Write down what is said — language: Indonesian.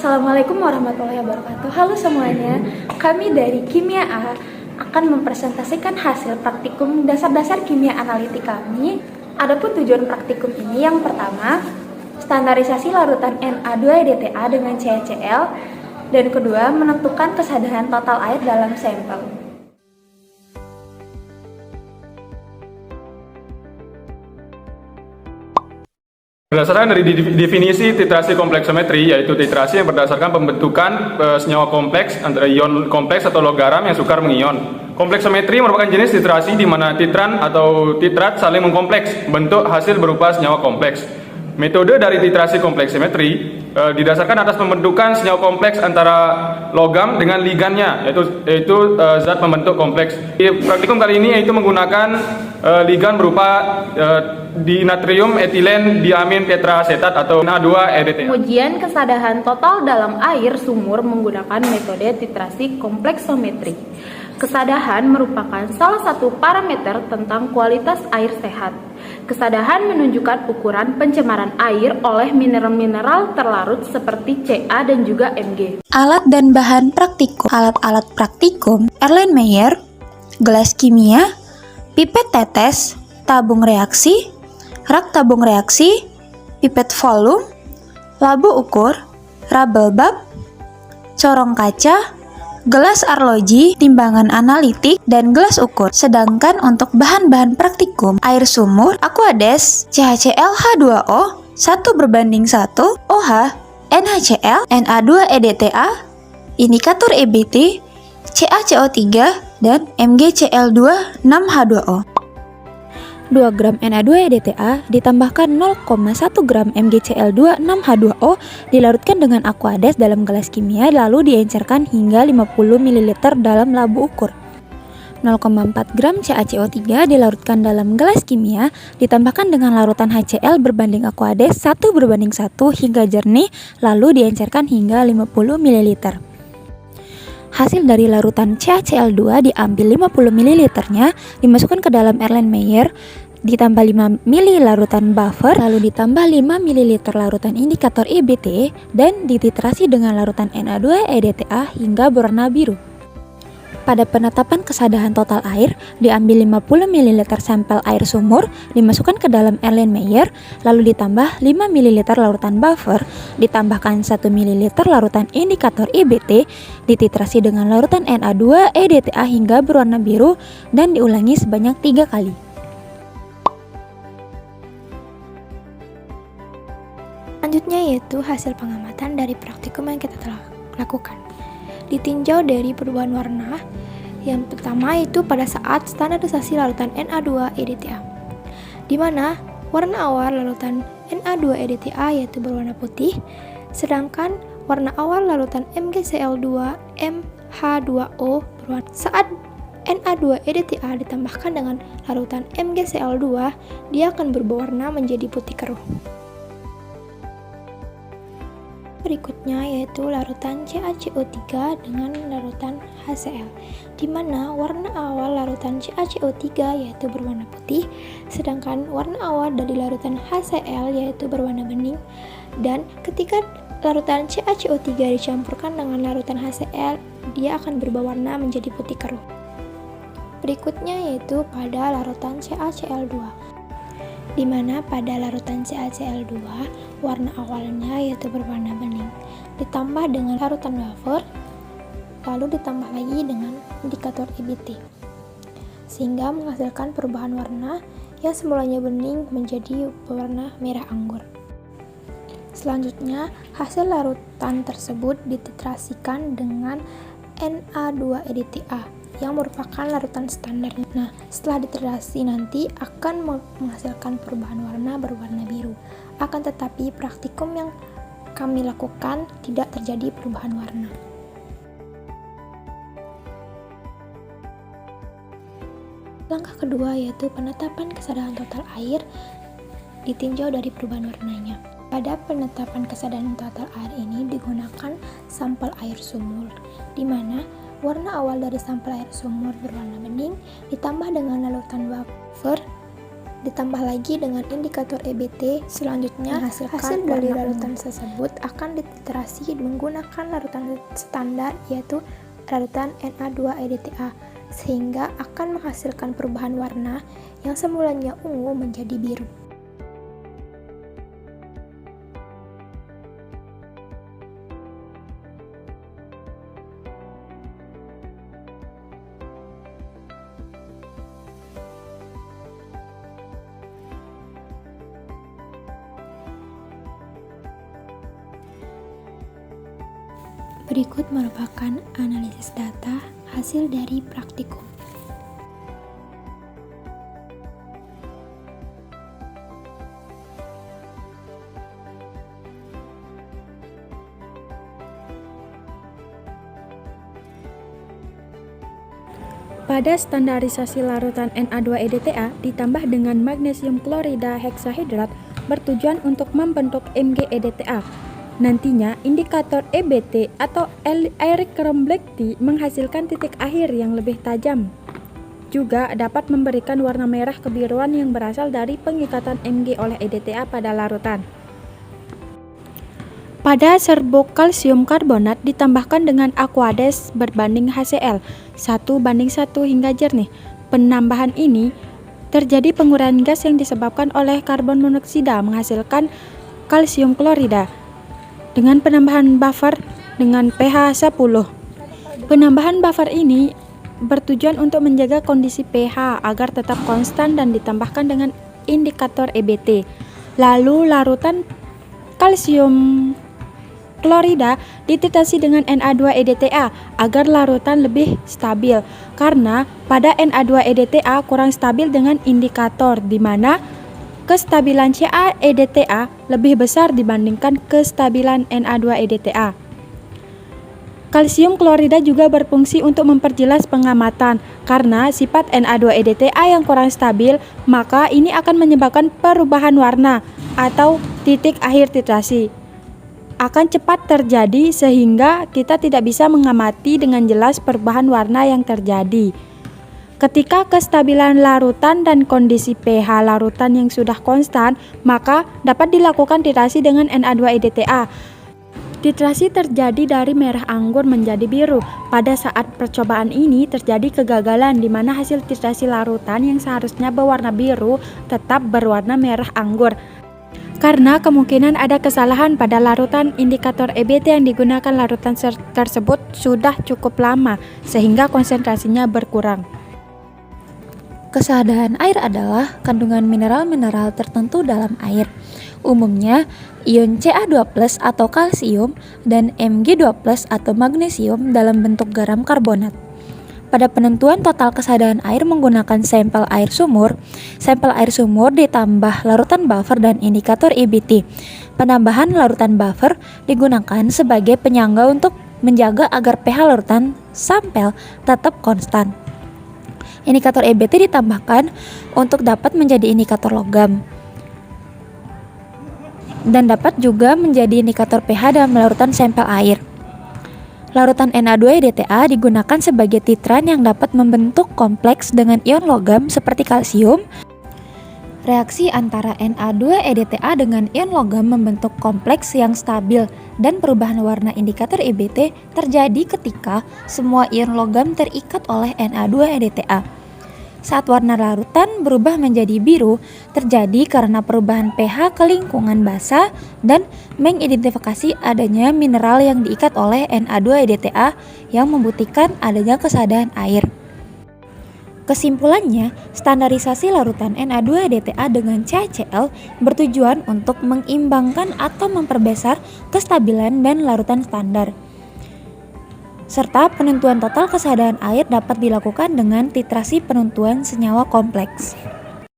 Assalamualaikum warahmatullahi wabarakatuh. Halo semuanya, kami dari Kimia A akan mempresentasikan hasil praktikum dasar-dasar kimia analitik kami. Adapun tujuan praktikum ini yang pertama, standarisasi larutan Na2-EDTA dengan CaCl, dan kedua, menentukan kesadaran total air dalam sampel. Berdasarkan dari definisi titrasi kompleksometri, yaitu titrasi yang berdasarkan pembentukan senyawa kompleks antara ion kompleks atau logaram yang sukar mengion. Kompleksometri merupakan jenis titrasi di mana titran atau titrat saling mengkompleks, bentuk hasil berupa senyawa kompleks. Metode dari titrasi kompleksometri didasarkan atas pembentukan senyawa kompleks antara logam dengan ligannya, yaitu zat pembentuk kompleks. Di praktikum kali ini yaitu menggunakan ligan berupa dinatrium etilen diamin tetraasetat atau Na2-EDTA. Pengujian kesadaran total dalam air sumur menggunakan metode titrasi kompleksometri. Kesadaran merupakan salah satu parameter tentang kualitas air sehat. Kesadaran menunjukkan ukuran pencemaran air oleh mineral-mineral terlarut seperti Ca dan juga Mg. Alat dan bahan praktikum. Alat-alat praktikum Erlenmeyer, gelas kimia, pipet tetes, tabung reaksi, rak tabung reaksi, pipet volume, labu ukur, rabel bab, corong kaca, gelas arloji, timbangan analitik, dan gelas ukur. Sedangkan untuk bahan-bahan praktikum, air sumur, Aquades, CaCl H2O, 1:1, OH, NaCl, Na2-EDTA, indikator EBT, CaCO3, dan MgCl2 6H2O. 2 gram Na2-EDTA ditambahkan 0,1 gram MgCl2 6H2O dilarutkan dengan Aquades dalam gelas kimia lalu diencerkan hingga 50 ml dalam labu ukur. 0,4 gram CaCO3 dilarutkan dalam gelas kimia ditambahkan dengan larutan HCl berbanding Aquades 1:1 hingga jernih lalu diencerkan hingga 50 ml. Hasil dari larutan CaCl2 diambil 50 ml-nya, dimasukkan ke dalam Erlenmeyer, ditambah 5 ml larutan buffer, lalu ditambah 5 ml larutan indikator EBT, dan dititrasi dengan larutan Na2-EDTA hingga berwarna biru. Pada penetapan kesadaran total air, diambil 50 ml sampel air sumur, dimasukkan ke dalam Erlenmeyer, lalu ditambah 5 ml larutan buffer, ditambahkan 1 ml larutan indikator EBT, dititrasi dengan larutan Na2-EDTA hingga berwarna biru, dan diulangi sebanyak 3 kali. Selanjutnya yaitu hasil pengamatan dari praktikum yang kita telah lakukan. Ditinjau dari perubahan warna, yang pertama itu pada saat standarisasi larutan Na2-EDTA, di mana warna awal larutan Na2-EDTA yaitu berwarna putih, sedangkan warna awal larutan MgCl2 MH2O berwarna. Saat Na2-EDTA ditambahkan dengan larutan MgCl2, dia akan berwarna menjadi putih keruh. Berikutnya yaitu larutan CaCO3 dengan larutan HCl, di mana warna awal larutan CaCO3 yaitu berwarna putih, sedangkan warna awal dari larutan HCl yaitu berwarna bening, dan ketika larutan CaCO3 dicampurkan dengan larutan HCl, dia akan berubah warna menjadi putih keruh. Berikutnya yaitu pada larutan CaCl2, di mana pada larutan CaCl2 warna awalnya yaitu berwarna bening, ditambah dengan larutan buffer, lalu ditambah lagi dengan indikator EBT, sehingga menghasilkan perubahan warna yang semulanya bening menjadi berwarna merah anggur. Selanjutnya, hasil larutan tersebut dititrasikan dengan Na2-EDTA yang merupakan larutan standar. Nah, setelah dititrasi nanti akan menghasilkan perubahan warna berwarna biru. Akan tetapi praktikum yang kami lakukan tidak terjadi perubahan warna. Langkah kedua yaitu penetapan kesadaran total air ditinjau dari perubahan warnanya. Pada penetapan kesadaran total air ini digunakan sampel air sumur, di mana warna awal dari sampel air sumur berwarna bening ditambah dengan larutan buffer ditambah lagi dengan indikator EBT. Selanjutnya, hasil dari larutan tersebut akan dititrasi menggunakan larutan standar, yaitu larutan Na2-EDTA, sehingga akan menghasilkan perubahan warna yang semulanya ungu menjadi biru. Berikut merupakan analisis data hasil dari praktikum. Pada standarisasi larutan Na2-EDTA ditambah dengan magnesium klorida heksahidrat bertujuan untuk membentuk Mg-EDTA. Nantinya, indikator EBT atau Eyrick-Romblecki menghasilkan titik akhir yang lebih tajam. Juga dapat memberikan warna merah kebiruan yang berasal dari pengikatan Mg oleh EDTA pada larutan. Pada serbokalsium karbonat ditambahkan dengan aqueous berbanding HCl 1:1 hingga jernih. Penambahan ini terjadi pengurangan gas yang disebabkan oleh karbon monoksida menghasilkan kalsium klorida. Dengan penambahan buffer dengan pH 10. Penambahan buffer ini bertujuan untuk menjaga kondisi pH agar tetap konstan dan ditambahkan dengan indikator EBT. Lalu larutan kalsium klorida dititrasi dengan Na2-EDTA agar larutan lebih stabil, karena pada Na2-EDTA kurang stabil dengan indikator di mana kestabilan Ca-EDTA lebih besar dibandingkan kestabilan Na2-EDTA. Kalsium klorida juga berfungsi untuk memperjelas pengamatan. Karena sifat Na2-EDTA yang kurang stabil, maka ini akan menyebabkan perubahan warna atau titik akhir titrasi akan cepat terjadi sehingga kita tidak bisa mengamati dengan jelas perubahan warna yang terjadi. Ketika kestabilan larutan dan kondisi pH larutan yang sudah konstan, maka dapat dilakukan titrasi dengan Na2-EDTA. Titrasi terjadi dari merah anggur menjadi biru. Pada saat percobaan ini terjadi kegagalan di mana hasil titrasi larutan yang seharusnya berwarna biru tetap berwarna merah anggur. Karena kemungkinan ada kesalahan pada larutan, indikator EBT yang digunakan larutan tersebut sudah cukup lama sehingga konsentrasinya berkurang. Kesadaan air adalah kandungan mineral-mineral tertentu dalam air. Umumnya, ion Ca2+ atau kalsium dan Mg2+ atau magnesium dalam bentuk garam karbonat. Pada penentuan total kesadaan air menggunakan sampel air sumur ditambah larutan buffer dan indikator EBT. Penambahan larutan buffer digunakan sebagai penyangga untuk menjaga agar pH larutan sampel tetap konstan. Indikator EBT ditambahkan untuk dapat menjadi indikator logam dan dapat juga menjadi indikator pH dalam larutan sampel air. Larutan Na2-EDTA digunakan sebagai titran yang dapat membentuk kompleks dengan ion logam seperti kalsium. Reaksi antara Na2-EDTA dengan ion logam membentuk kompleks yang stabil dan perubahan warna indikator EBT terjadi ketika semua ion logam terikat oleh Na2-EDTA. Saat warna larutan berubah menjadi biru, terjadi karena perubahan pH ke lingkungan basah dan mengidentifikasi adanya mineral yang diikat oleh Na2-EDTA yang membuktikan adanya kesadaan air. Kesimpulannya, standarisasi larutan Na2-EDTA dengan CaCl bertujuan untuk mengimbangkan atau memperbesar kestabilan band larutan standar. Serta penentuan total kesadaan air dapat dilakukan dengan titrasi penentuan senyawa kompleks.